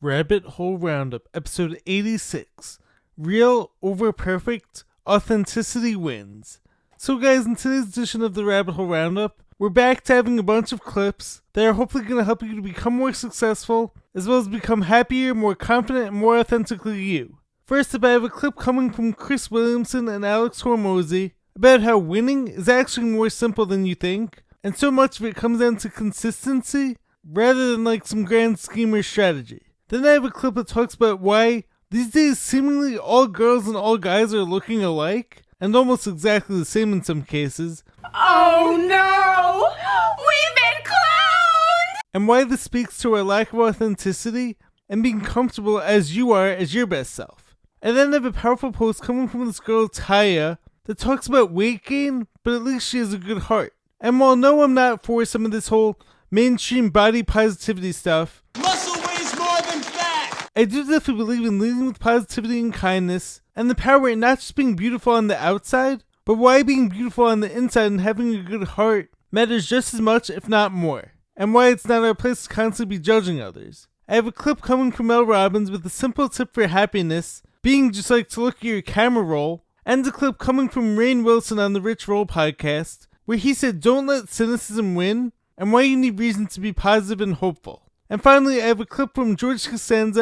Rabbit Hole Roundup, episode 86. Real over perfect, authenticity wins. So guys, in today's edition of the Rabbit Hole Roundup, we're back to having a bunch of clips that are hopefully going to help you to become more successful, as well as become happier, more confident, and more authentically you. First up, I have a clip coming from Chris Williamson and Alex Hormozi about how winning is actually more simple than you think, and so much of it comes down to consistency, rather than like some grand scheme or strategy. Then I have a clip that talks about why these days seemingly all girls and all guys are looking alike, and almost exactly the same in some cases. Oh no! We've been cloned! And why this speaks to our lack of authenticity and being comfortable as you are as your best self. And then I have a powerful post coming from this girl Taya that talks about weight gain, but at least she has a good heart. And while no, I'm not for some of this whole mainstream body positivity stuff, I do definitely believe in leading with positivity and kindness, and the power in not just being beautiful on the outside, but why being beautiful on the inside and having a good heart matters just as much, if not more, and why it's not our place to constantly be judging others. I have a clip coming from Robbins with a simple tip for happiness, being just like to look at your camera roll, and a clip coming from Williamson on the Rich Roll podcast, where he said don't let cynicism win, and why you need reason to be positive and hopeful. And finally, I have a clip from Jason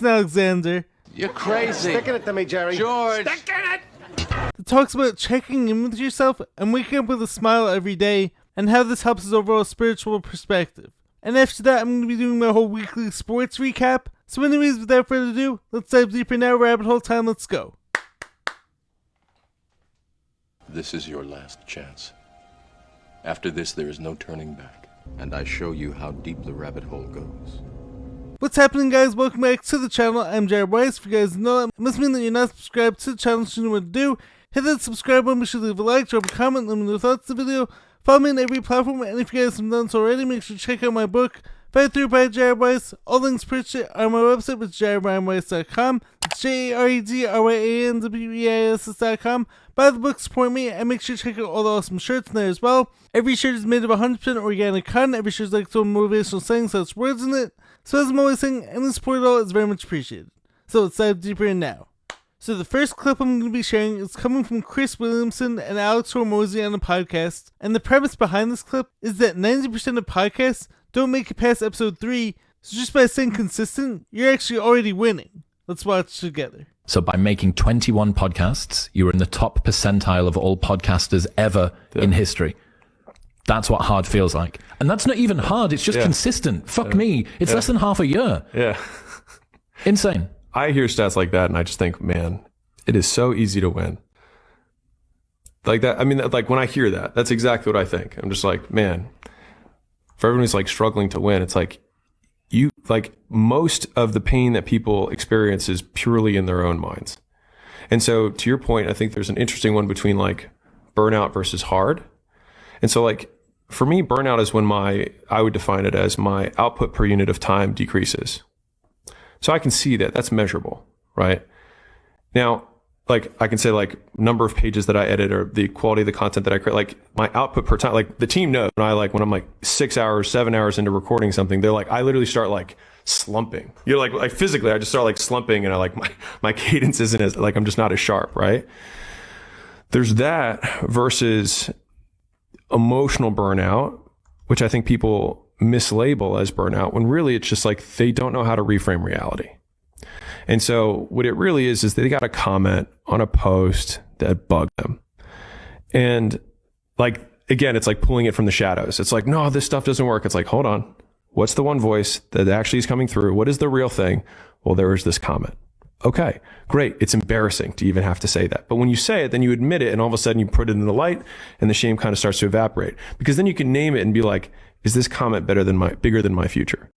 Alexander. You're crazy. Sticking it to me, Jerry. George. Sticking it! That talks about checking in with yourself and waking up with a smile every day, and how this helps his overall spiritual perspective. And after that, I'm going to be doing my whole weekly sports recap. So anyways, without further ado, let's dive deeper now. Rabbit hole time, let's go. This is your last chance. After this, there is no turning back. And I show you how deep the rabbit hole goes. What's happening, guys? Welcome back to the channel. I'm Jared Weiss. If you guys know that, it must mean that you're not subscribed to the channel, so you know what to do. Hit that subscribe button, be sure to leave a like, drop a comment, let me know your thoughts on the video. Follow me on every platform, and if you guys haven't done so already, make sure to check out my book, Fight Through by Jared Weiss. All links purchased on my website, which is jaredryanweiss.com. It's JAREDRYANWEISS.com. Buy the book, support me, and make sure to check out all the awesome shirts in there as well. Every shirt is made of 100% organic cotton. Every shirt is like its own motivational saying, so it's words in it. So as I'm always saying, any support at all is very much appreciated. So let's dive deeper in now. So the first clip I'm going to be sharing is coming from Chris Williamson and Alex Hormozi on the podcast. And the premise behind this clip is that 90% of podcasts don't make it past episode 3. So just by staying consistent, you're actually already winning. Let's watch together. So by making 21 podcasts, you were in the top percentile of all podcasters ever in history. That's what hard feels like. And that's not even hard. It's just consistent. Fuck me. It's less than half a year. Yeah. Insane. I hear stats like that and I just think, man, it is so easy to win. Like that. I mean, like when I hear that, that's exactly what I think. I'm just like, man, for everyone who's like struggling to win, it's like, you like most of the pain that people experience is purely in their own minds. And so to your point, I think there's an interesting one between like burnout versus hard. And so like for me, burnout is when I would define it as my output per unit of time decreases. So I can see that that's measurable, right? Now, like I can say like number of pages that I edit or the quality of the content that I create, like my output per time, like the team knows when I'm like 6 hours, 7 hours into recording something, they're like, I literally start like slumping. You're like physically, I just start like slumping and I like my cadence isn't as like, I'm just not as sharp, right? There's that versus emotional burnout, which I think people mislabel as burnout when really it's just like they don't know how to reframe reality. And so what it really is they got a comment on a post that bugged them. And like, again, it's like pulling it from the shadows. It's like, no, this stuff doesn't work. It's like, hold on. What's the one voice that actually is coming through? What is the real thing? Well, there was this comment. Okay, great. It's embarrassing to even have to say that. But when you say it, then you admit it and all of a sudden you put it in the light and the shame kind of starts to evaporate because then you can name it and be like, is this comment bigger than my future?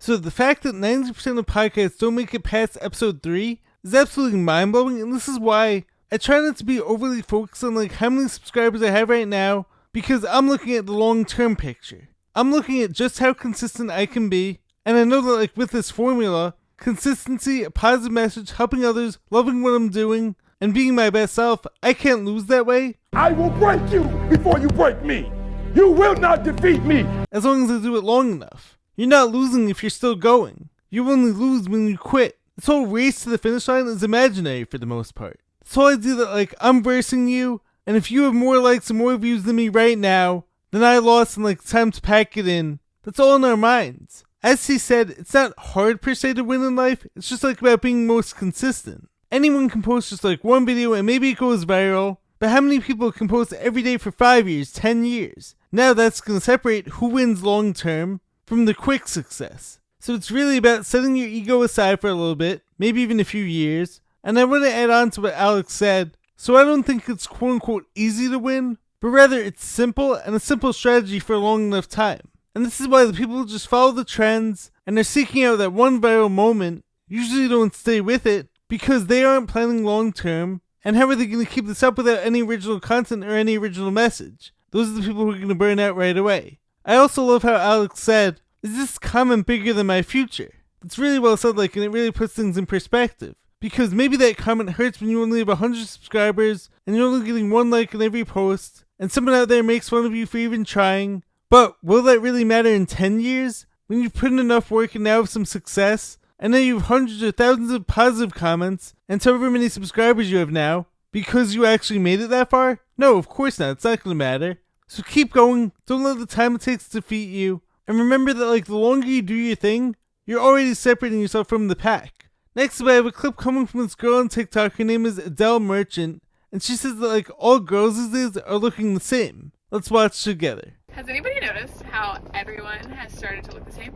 So the fact that 90% of podcasts don't make it past episode 3 is absolutely mind-blowing, and this is why I try not to be overly focused on like how many subscribers I have right now, because I'm looking at the long-term picture. I'm looking at just how consistent I can be, and I know that like with this formula, consistency, a positive message, helping others, loving what I'm doing, and being my best self, I can't lose that way. I will break you before you break me. You will not defeat me. As long as I do it long enough. You're not losing if you're still going. You only lose when you quit. This whole race to the finish line is imaginary for the most part. This whole idea that like I'm versing you, and if you have more likes and more views than me right now, then I lost and like it's time to pack it in. That's all in our minds. As he said, it's not hard per se to win in life, it's just like about being most consistent. Anyone can post just like one video and maybe it goes viral, but how many people can post every day for 5 years, 10 years? Now that's going to separate who wins long term from the quick success. So it's really about setting your ego aside for a little bit, maybe even a few years. And I want to add on to what Alex said, so I don't think it's quote unquote easy to win, but rather it's simple and a simple strategy for a long enough time. And this is why the people who just follow the trends and they're seeking out that one viral moment usually don't stay with it because they aren't planning long term. And how are they going to keep this up without any original content or any original message? Those are the people who are going to burn out right away. I also love how Alex said, "Is this comment bigger than my future?" It's really well said, like, and it really puts things in perspective. Because maybe that comment hurts when you only have 100 subscribers and you're only getting 1 like on every post, and someone out there makes fun of you for even trying. But will that really matter in 10 years? When you've put in enough work and now have some success, and now you have hundreds or thousands of positive comments, and however many subscribers you have now, because you actually made it that far? No, of course not. It's not going to matter. So keep going. Don't let the time it takes defeat you. And remember that like the longer you do your thing, you're already separating yourself from the pack. Next up, I have a clip coming from this girl on TikTok. Her name is Adele Merchant, and she says that like all girls these days are looking the same. Let's watch together. Has anybody noticed how everyone has started to look the same?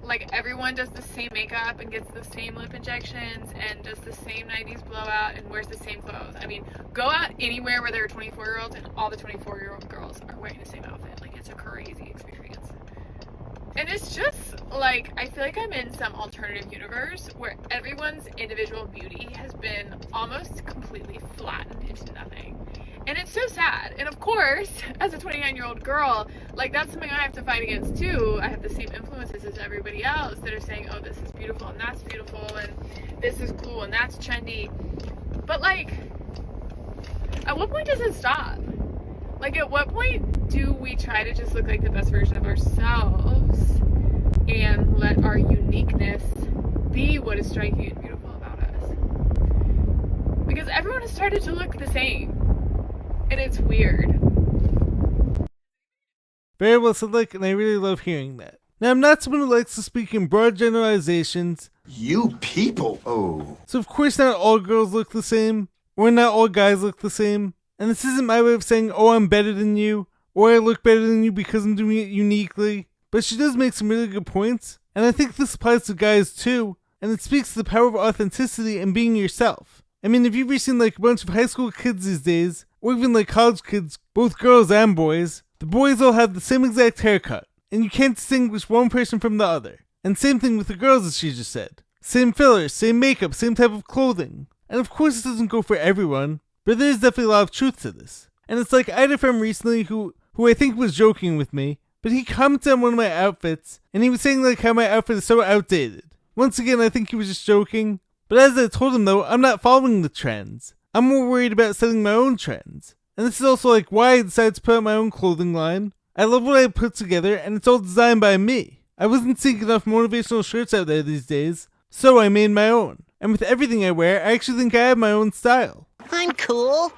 Like everyone does the same makeup and gets the same lip injections and does the same 90s blowout and wears the same clothes. I mean, go out anywhere where there are 24-year-olds and all the 24-year-old girls are wearing the same outfit. Like, it's a crazy experience. And it's just like, I feel like I'm in some alternative universe where everyone's individual beauty has been almost completely flattened into nothing. And it's so sad. And of course, as a 29-year-old girl, like that's something I have to fight against too. I have the same influences as everybody else that are saying, oh, this is beautiful and that's beautiful and this is cool and that's trendy. But like, at what point does it stop? Like, at what point do we try to just look like the best version of ourselves and let our uniqueness be what is striking and beautiful about us? Because everyone has started to look the same. And it's weird. Very well said, like, and I really love hearing that. Now, I'm not someone who likes to speak in broad generalizations. You people, oh. So of course not all girls look the same, or not all guys look the same. And this isn't my way of saying, oh, I'm better than you, or I look better than you because I'm doing it uniquely. But she does make some really good points, and I think this applies to guys too, and it speaks to the power of authenticity and being yourself. I mean, if you've ever seen like a bunch of high school kids these days, or even like college kids, both girls and boys, the boys all have the same exact haircut, and you can't distinguish one person from the other. And same thing with the girls, as she just said. Same fillers, same makeup, same type of clothing. And of course it doesn't go for everyone, but there's definitely a lot of truth to this. And it's like, I had a friend recently who I think was joking with me, but he commented on one of my outfits, and he was saying like how my outfit is so outdated. Once again, I think he was just joking, but as I told him though, I'm not following the trends. I'm more worried about setting my own trends. And this is also like why I decided to put out my own clothing line. I love what I put together, and it's all designed by me. I wasn't seeing enough motivational shirts out there these days, so I made my own. And with everything I wear, I actually think I have my own style. I'm cool.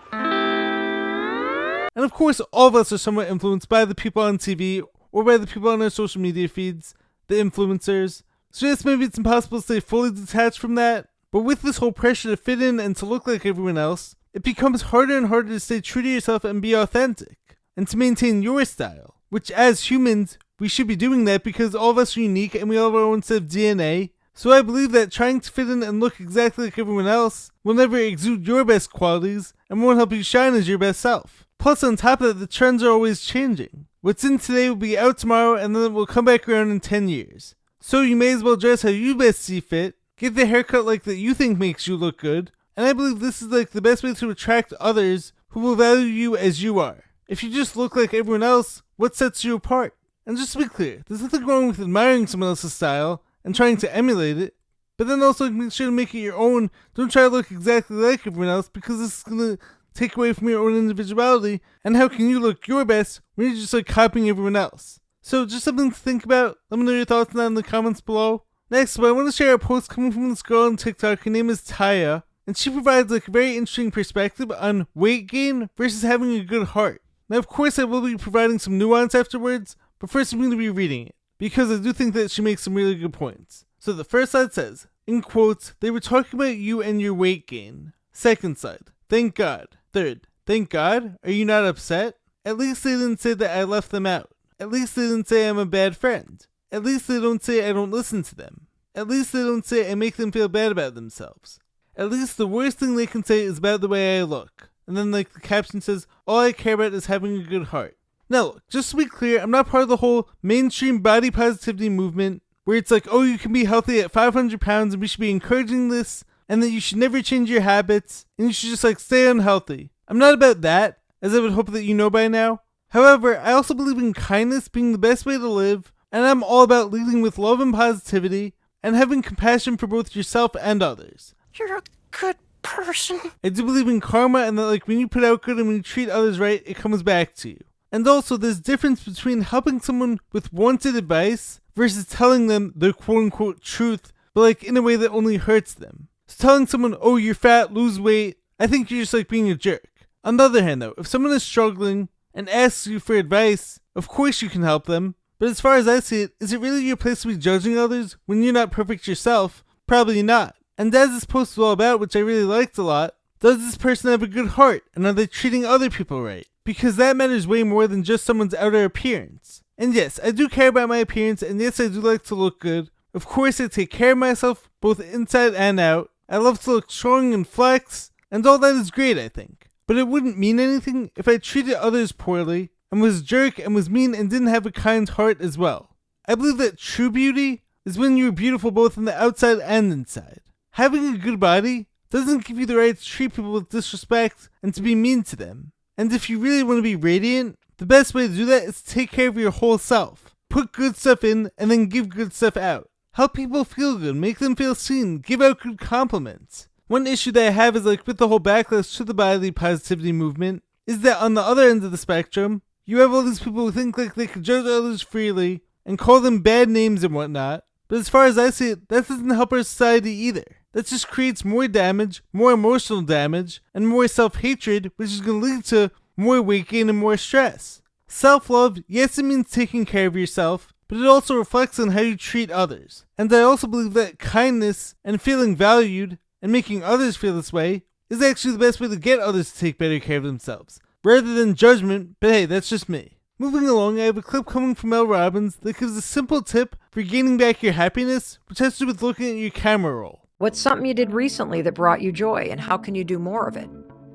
And of course, all of us are somewhat influenced by the people on TV or by the people on our social media feeds, the influencers. So yes, maybe it's impossible to stay fully detached from that, but with this whole pressure to fit in and to look like everyone else, it becomes harder and harder to stay true to yourself and be authentic, and to maintain your style, which as humans, we should be doing that because all of us are unique and we all have our own set of DNA. So I believe that trying to fit in and look exactly like everyone else will never exude your best qualities and won't help you shine as your best self. Plus on top of that, the trends are always changing. What's in today will be out tomorrow and then it will come back around in 10 years. So you may as well dress how you best see fit, get the haircut like that you think makes you look good, and I believe this is like the best way to attract others who will value you as you are. If you just look like everyone else, what sets you apart? And just to be clear, there's nothing wrong with admiring someone else's style and trying to emulate it, but then also make sure to make it your own. Don't try to look exactly like everyone else because this is going to take away from your own individuality, and how can you look your best when you're just like copying everyone else? So just something to think about. Let me know your thoughts on that in the comments below. Next, I want to share a post coming from this girl on TikTok. Her name is Taya, and she provides a very interesting perspective on weight gain versus having a good heart. Now, of course, I will be providing some nuance afterwards, but first I'm going to be reading it, because I do think that she makes some really good points. So the first side says, in quotes, they were talking about you and your weight gain. Second side, thank God. Third, thank God, are you not upset? At least they didn't say that I left them out. At least they didn't say I'm a bad friend. At least they don't say I don't listen to them. At least they don't say I make them feel bad about themselves. At least the worst thing they can say is about the way I look. And then the caption says, all I care about is having a good heart. Now look, just to be clear, I'm not part of the whole mainstream body positivity movement where it's like, oh, you can be healthy at 500 pounds and we should be encouraging this, and that you should never change your habits, and you should just stay unhealthy. I'm not about that, as I would hope that you know by now. However, I also believe in kindness being the best way to live, and I'm all about leading with love and positivity, and having compassion for both yourself and others. You're a good person. I do believe in karma, and that when you put out good and when you treat others right, it comes back to you. And also, there's difference between helping someone with wanted advice versus telling them their quote-unquote truth, but in a way that only hurts them. So telling someone, oh, you're fat, lose weight, I think you're just being a jerk. On the other hand though, if someone is struggling and asks you for advice, of course you can help them, but as far as I see it, is it really your place to be judging others when you're not perfect yourself? Probably not. And as this post is all about, which I really liked a lot, does this person have a good heart, and are they treating other people right? Because that matters way more than just someone's outer appearance. And yes, I do care about my appearance, and yes, I do like to look good. Of course, I take care of myself, both inside and out. I love to look strong and flex, and all that is great, I think. But it wouldn't mean anything if I treated others poorly, and was a jerk and was mean and didn't have a kind heart as well. I believe that true beauty is when you're beautiful both on the outside and inside. Having a good body doesn't give you the right to treat people with disrespect and to be mean to them. And if you really want to be radiant, the best way to do that is to take care of your whole self. Put good stuff in and then give good stuff out. Help people feel good, make them feel seen, give out good compliments. One issue that I have is with the whole backlash to the body positivity movement is that on the other end of the spectrum, you have all these people who think they can judge others freely and call them bad names and whatnot. But as far as I see it, that doesn't help our society either. That just creates more damage, more emotional damage, and more self-hatred, which is going to lead to more weight gain and more stress. Self-love, yes, it means taking care of yourself, but it also reflects on how you treat others. And I also believe that kindness and feeling valued and making others feel this way is actually the best way to get others to take better care of themselves, rather than judgment, but hey, that's just me. Moving along, I have a clip coming from Mel Robbins that gives a simple tip for gaining back your happiness, which has to do with looking at your camera roll. What's something you did recently that brought you joy, and how can you do more of it?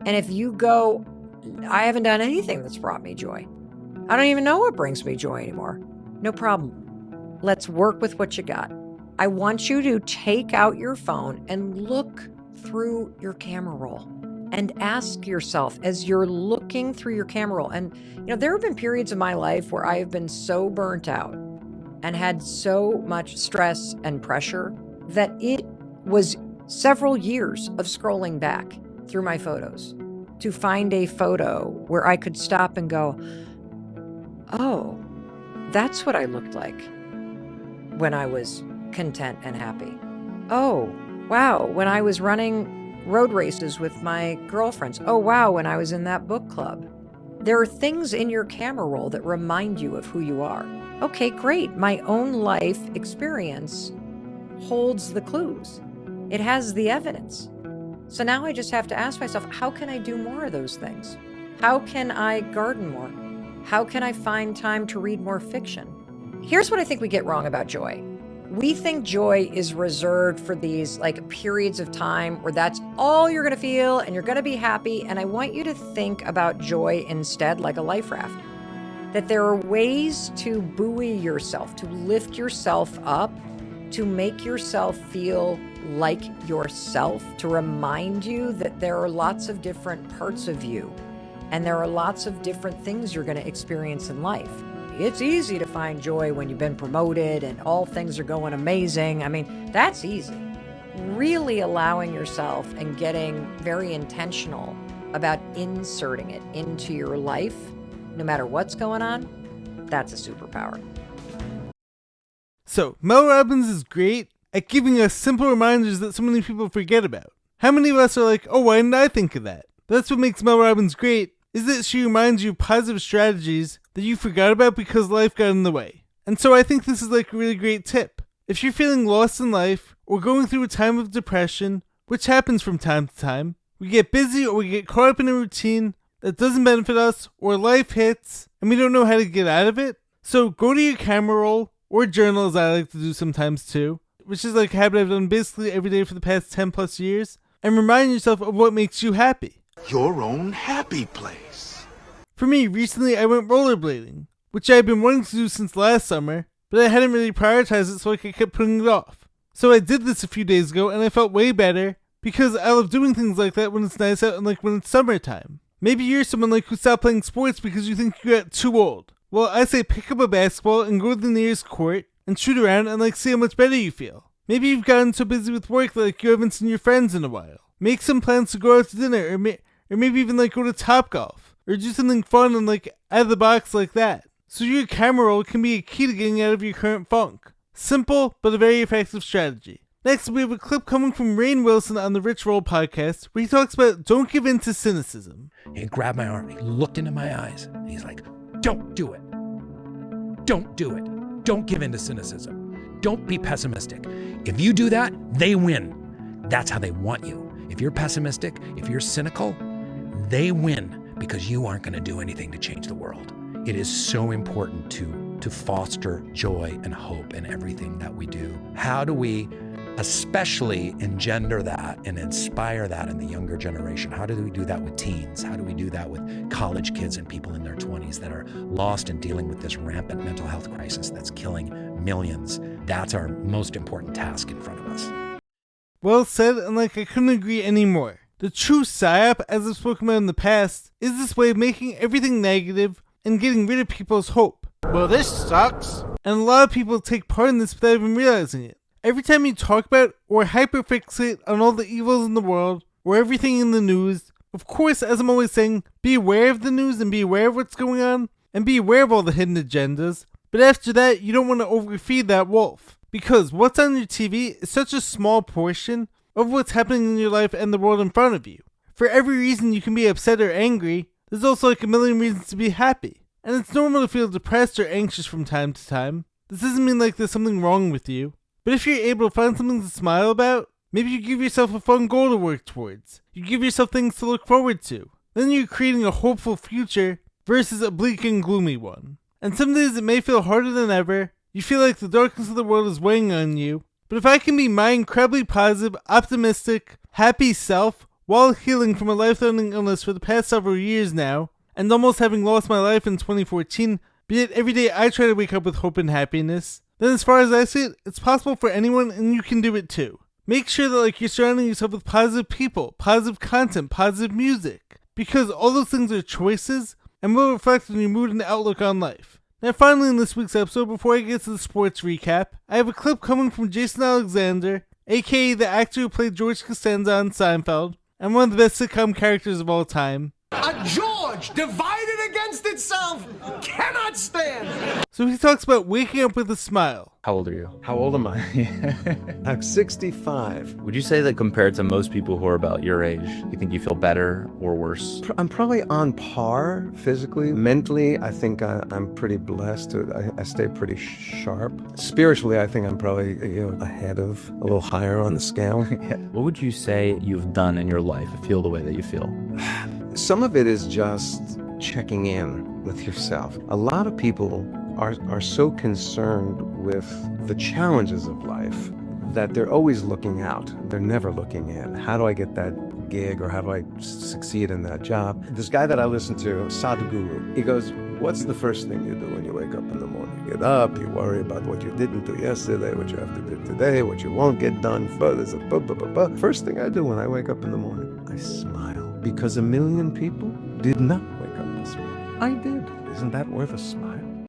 And if you go, I haven't done anything that's brought me joy. I don't even know what brings me joy anymore. No problem. Let's work with what you got. I want you to take out your phone and look through your camera roll and ask yourself as you're looking through your camera roll. And, there have been periods of my life where I have been so burnt out and had so much stress and pressure that it was several years of scrolling back through my photos to find a photo where I could stop and go, oh, that's what I looked like when I was content and happy. Oh, wow, when I was running road races with my girlfriends. Oh, wow, when I was in that book club. There are things in your camera roll that remind you of who you are. Okay, great. My own life experience holds the clues. It has the evidence. So now I just have to ask myself, how can I do more of those things? How can I garden more? How can I find time to read more fiction? Here's what I think we get wrong about joy. We think joy is reserved for these periods of time where that's all you're going to feel and you're going to be happy. And I want you to think about joy instead like a life raft. That there are ways to buoy yourself, to lift yourself up, to make yourself feel like yourself, to remind you that there are lots of different parts of you and there are lots of different things you're going to experience in life. It's easy to find joy when you've been promoted and all things are going amazing. I mean, that's easy. Really allowing yourself and getting very intentional about inserting it into your life, no matter what's going on, that's a superpower. So, Mel Robbins is great, at giving us simple reminders that so many people forget about. How many of us are like, oh, why didn't I think of that? That's what makes Mel Robbins great, is that she reminds you of positive strategies that you forgot about because life got in the way. And so I think this is like a really great tip. If you're feeling lost in life, or going through a time of depression, which happens from time to time, we get busy or we get caught up in a routine that doesn't benefit us, or life hits, and we don't know how to get out of it. So go to your camera roll, or journal as I like to do sometimes too, which is like a habit I've done basically every day for the past 10 plus years, and remind yourself of what makes you happy. Your own happy place. For me, recently I went rollerblading, which I had been wanting to do since last summer, but I hadn't really prioritized it, so I kept putting it off. So I did this a few days ago, and I felt way better, because I love doing things like that when it's nice out and like when it's summertime. Maybe you're someone like who stopped playing sports because you think you got too old. Well, I say pick up a basketball and go to the nearest court and shoot around and like see how much better you feel. Maybe you've gotten so busy with work that like you haven't seen your friends in a while. Make some plans to go out to dinner, or maybe even like go to Topgolf, or do something fun and like out of the box like that. So your camera roll can be a key to getting out of your current funk. Simple, but a very effective strategy. Next, we have a clip coming from Rainn Wilson on the Rich Roll podcast, where he talks about don't give in to cynicism. He grabbed my arm, he looked into my eyes, and he's like, don't do it. Don't do it. Don't give in to cynicism. Don't be pessimistic. If you do that, they win. That's how they want you. If you're pessimistic, if you're cynical, they win because you aren't going to do anything to change the world. It is so important to foster joy and hope in everything that we do. How do we especially engender that and inspire that in the younger generation? How do we do that with teens? How do we do that with college kids and people in their 20s that are lost and dealing with this rampant mental health crisis that's killing millions? That's our most important task in front of us. Well said, and like I couldn't agree anymore. The true psyop, as I've spoken about in the past, is this way of making everything negative and getting rid of people's hope. Well, this sucks. And a lot of people take part in this without even realizing it. Every time you talk about or hyperfixate on all the evils in the world or everything in the news, of course, as I'm always saying, be aware of the news and be aware of what's going on and be aware of all the hidden agendas. But after that, you don't want to overfeed that wolf, because what's on your TV is such a small portion of what's happening in your life and the world in front of you. For every reason you can be upset or angry, there's also like a million reasons to be happy. And it's normal to feel depressed or anxious from time to time. This doesn't mean like there's something wrong with you. But if you're able to find something to smile about, maybe you give yourself a fun goal to work towards. You give yourself things to look forward to. Then you're creating a hopeful future versus a bleak and gloomy one. And some days it may feel harder than ever. You feel like the darkness of the world is weighing on you. But if I can be my incredibly positive, optimistic, happy self while healing from a life-threatening illness for the past several years now, and almost having lost my life in 2014, but yet every day I try to wake up with hope and happiness, then as far as I see it, it's possible for anyone and you can do it too. Make sure that like you're surrounding yourself with positive people, positive content, positive music, because all those things are choices and will reflect on your mood and outlook on life. Now finally in this week's episode, before I get to the sports recap, I have a clip coming from Jason Alexander, aka the actor who played George Costanza on Seinfeld, and one of the best sitcom characters of all time. A George divided against itself cannot stand. So he talks about waking up with a smile. How old are you? How old am I? I'm 65. Would you say that compared to most people who are about your age, you think you feel better or worse? I'm probably on par physically. Mentally, I think I'm pretty blessed. I stay pretty sharp. Spiritually, I think I'm probably ahead of, a little higher on the scale. What would you say you've done in your life to feel the way that you feel? Some of it is just checking in with yourself. A lot of people are so concerned with the challenges of life that they're always looking out. They're never looking in. How do I get that gig, or how do I succeed in that job? This guy that I listen to, Sadhguru, he goes, what's the first thing you do when you wake up in the morning? You get up, you worry about what you didn't do yesterday, what you have to do today, what you won't get done. First thing I do when I wake up in the morning, I smile. Because 1 million people did not wake up this morning. I did. Isn't that worth a smile?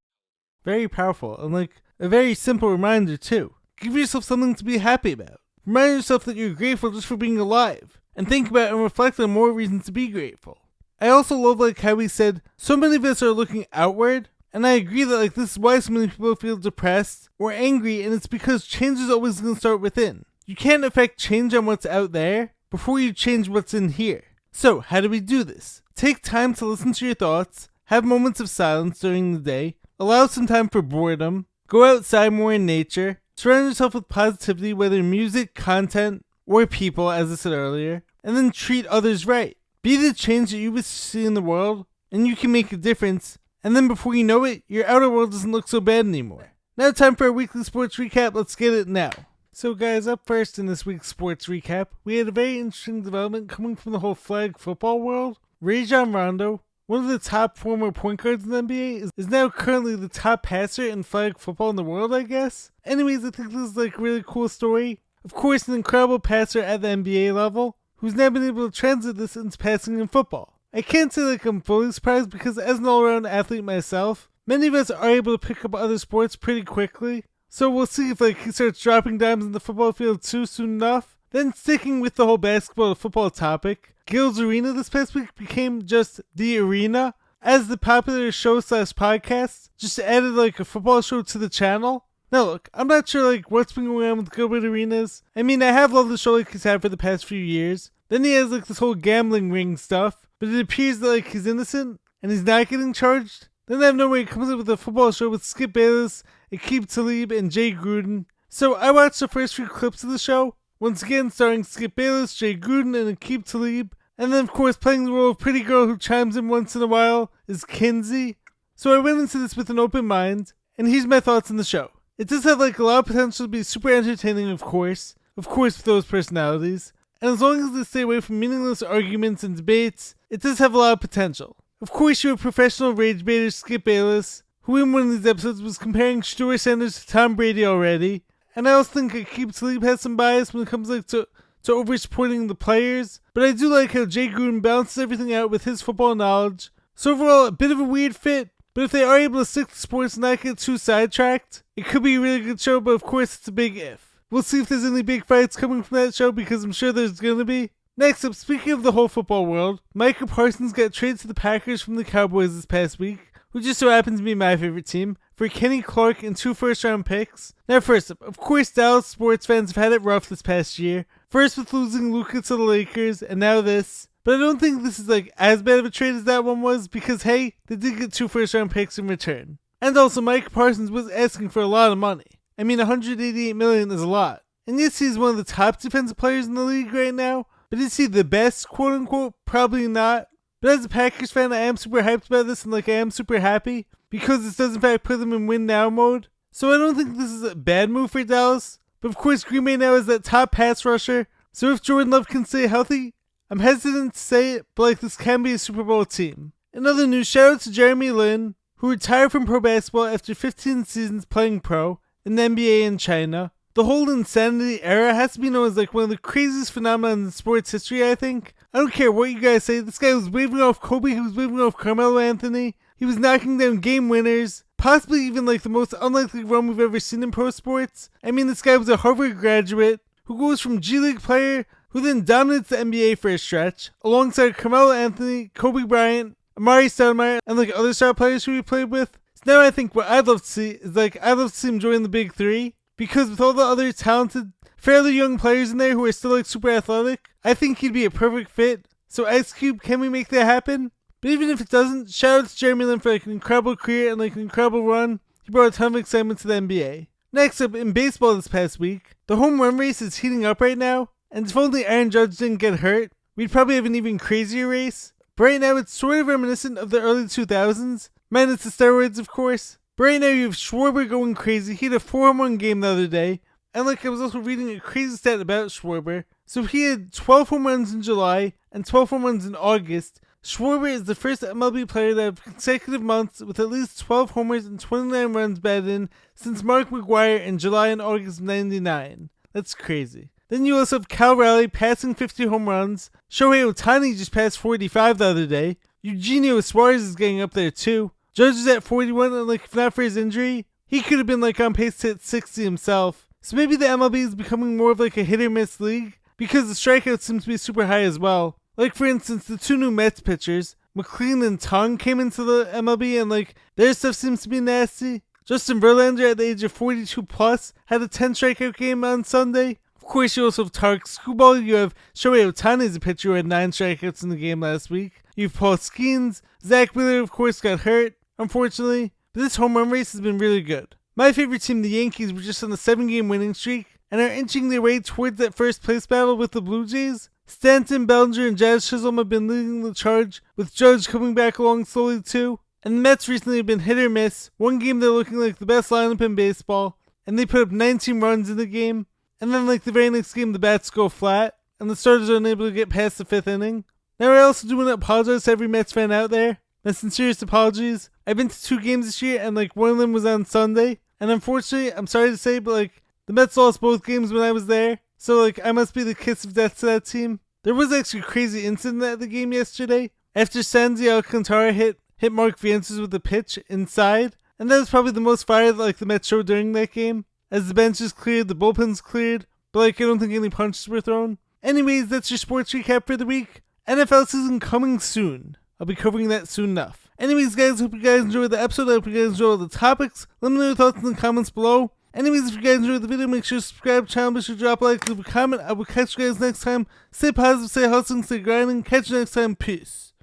Very powerful, and like a very simple reminder too. Give yourself something to be happy about. Remind yourself that you're grateful just for being alive, and think about and reflect on more reasons to be grateful. I also love like how he said, so many of us are looking outward, And I agree that like this is why so many people feel depressed or angry, and it's because change is always going to start within. You can't affect change on what's out there before you change what's in here. So how do we do this? Take time to listen to your thoughts, have moments of silence during the day, allow some time for boredom, go outside more in nature, surround yourself with positivity, whether music, content, or people, as I said earlier, and then treat others right. Be the change that you wish to see in the world, and you can make a difference, and then before you know it, your outer world doesn't look so bad anymore. Now time for our weekly sports recap. Let's get it now. So guys, up first in this week's sports recap, we had a very interesting development coming from the whole flag football world. Rajon Rondo, one of the top former point guards in the NBA, is now currently the top passer in flag football in the world, I guess. Anyways, I think this is like a really cool story. Of course, an incredible passer at the NBA level, who's now been able to translate this into passing in football. I can't say like I'm fully surprised because as an all-around athlete myself, many of us are able to pick up other sports pretty quickly. So we'll see if like he starts dropping dimes in the football field too soon enough. Then sticking with the whole basketball to football topic, Gil's Arena this past week became just The Arena, as the popular show/podcast just added like a football show to the channel. Now look, I'm not sure like what's been going on with Gilbert Arenas. I mean, I have loved the show like he's had for the past few years. Then he has like this whole gambling ring stuff, but it appears that like he's innocent and he's not getting charged. Then I have no way he comes up with a football show with Skip Bayless, Aqib Talib, and Jay Gruden. So I watched the first few clips of the show, once again starring Skip Bayless, Jay Gruden, and Aqib Talib. And then of course playing the role of pretty girl who chimes in once in a while is Kinsey. So I went into this with an open mind, and here's my thoughts on the show. It does have like a lot of potential to be super entertaining, of course with those personalities. And as long as they stay away from meaningless arguments and debates, it does have a lot of potential. Of course, you have professional rage baiter Skip Bayless, who in one of these episodes was comparing Shedeur Sanders to Tom Brady already. And I also think Aqib Talib has some bias when it comes like to over supporting the players. But I do like how Jay Gruden balances everything out with his football knowledge. So overall, a bit of a weird fit. But if they are able to stick to sports and not get too sidetracked, it could be a really good show, but of course it's a big if. We'll see if there's any big fights coming from that show, because I'm sure there's gonna be. Next up, speaking of the whole football world, Micah Parsons got traded to the Packers from the Cowboys this past week, who just so happens to be my favorite team, for Kenny Clark and 2 first-round picks. Now first up, of course Dallas sports fans have had it rough this past year, first with losing Luka to the Lakers, and now this. But I don't think this is like as bad of a trade as that one was, because hey, they did get 2 first-round picks in return. And also, Micah Parsons was asking for a lot of money. I mean, $188 million is a lot. And yes, he's one of the top defensive players in the league right now, but is he the best, quote-unquote? Probably not. But as a Packers fan, I am super hyped about this, and like I am super happy, because this does in fact put them in win now mode. So I don't think this is a bad move for Dallas. But of course, Green Bay now is that top pass rusher, so if Jordan Love can stay healthy, I'm hesitant to say it, but like this can be a Super Bowl team. In other news, shout out to Jeremy Lin, who retired from pro basketball after 15 seasons playing pro in the NBA in China. The whole insanity era has to be known as like one of the craziest phenomena in sports history, I think. I don't care what you guys say, this guy was waving off Kobe, he was waving off Carmelo Anthony, he was knocking down game winners, possibly even like the most unlikely run we've ever seen in pro sports. I mean, this guy was a Harvard graduate who goes from G League player who then dominates the NBA for a stretch, alongside Carmelo Anthony, Kobe Bryant, Amari Stoudemire, and like other star players who he played with. So now I think what I'd love to see is like, I'd love to see him join the big three, because with all the other talented, fairly young players in there who are still like super athletic, I think he'd be a perfect fit. So Ice Cube, can we make that happen? But even if it doesn't, shout out to Jeremy Lin for like an incredible career and like an incredible run. He brought a ton of excitement to the NBA. Next up, in baseball this past week, the home run race is heating up right now, and if only Aaron Judge didn't get hurt, we'd probably have an even crazier race. But right now it's sort of reminiscent of the early 2000s, minus the steroids of course. But right now you have Schwarber going crazy. He had a 4-home-run game the other day, and like I was also reading a crazy stat about Schwarber. So he had 12 home runs in July and 12 home runs in August. Schwarber is the first MLB player to have consecutive months with at least 12 homers and 29 runs batted in since Mark McGwire in July and August of '99. That's crazy. Then you also have Cal Raleigh passing 50 home runs. Shohei Ohtani just passed 45 the other day. Eugenio Suarez is getting up there too. Judge is at 41, and like if not for his injury, he could have been like on pace to hit 60 himself. So maybe the MLB is becoming more of like a hit or miss league, because the strikeouts seem to be super high as well. Like for instance, the 2 new Mets pitchers, McLean and Tongue came into the MLB, and like their stuff seems to be nasty. Justin Verlander, at the age of 42 plus, had a 10 strikeout game on Sunday. Of course, you also have Tarek Skubal. You have Shohei Ohtani as a pitcher who had 9 strikeouts in the game last week. You have Paul Skeens. Zach Wheeler, of course, got hurt, unfortunately. But this home run race has been really good. My favorite team, the Yankees, were just on a 7-game winning streak and are inching their way towards that first place battle with the Blue Jays. Stanton, Bellinger, and Jazz Chisholm have been leading the charge, with Judge coming back along slowly too. And the Mets recently have been hit or miss. One game they're looking like the best lineup in baseball, and they put up 19 runs in the game. And then like the very next game, the bats go flat, and the starters are unable to get past the 5th inning. Now I also do want to apologize to every Mets fan out there. My sincerest apologies. I've been to 2 games this year, and like one of them was on Sunday. And unfortunately, I'm sorry to say, but like the Mets lost both games when I was there. So like I must be the kiss of death to that team. There was actually a crazy incident at the game yesterday. After Sandy Alcantara hit Mark Viances with a pitch inside, and that was probably the most fire that like the Mets showed during that game. As the benches cleared, the bullpens cleared, but like I don't think any punches were thrown. Anyways, that's your sports recap for the week. NFL season coming soon. I'll be covering that soon enough. Anyways, guys, hope you guys enjoyed the episode. I hope you guys enjoyed all the topics. Let me know your thoughts in the comments below. Anyways, if you guys enjoyed the video, make sure to subscribe to the channel, be sure to drop a like, leave a comment. I will catch you guys next time. Stay positive, stay hustling, stay grinding. Catch you next time. Peace.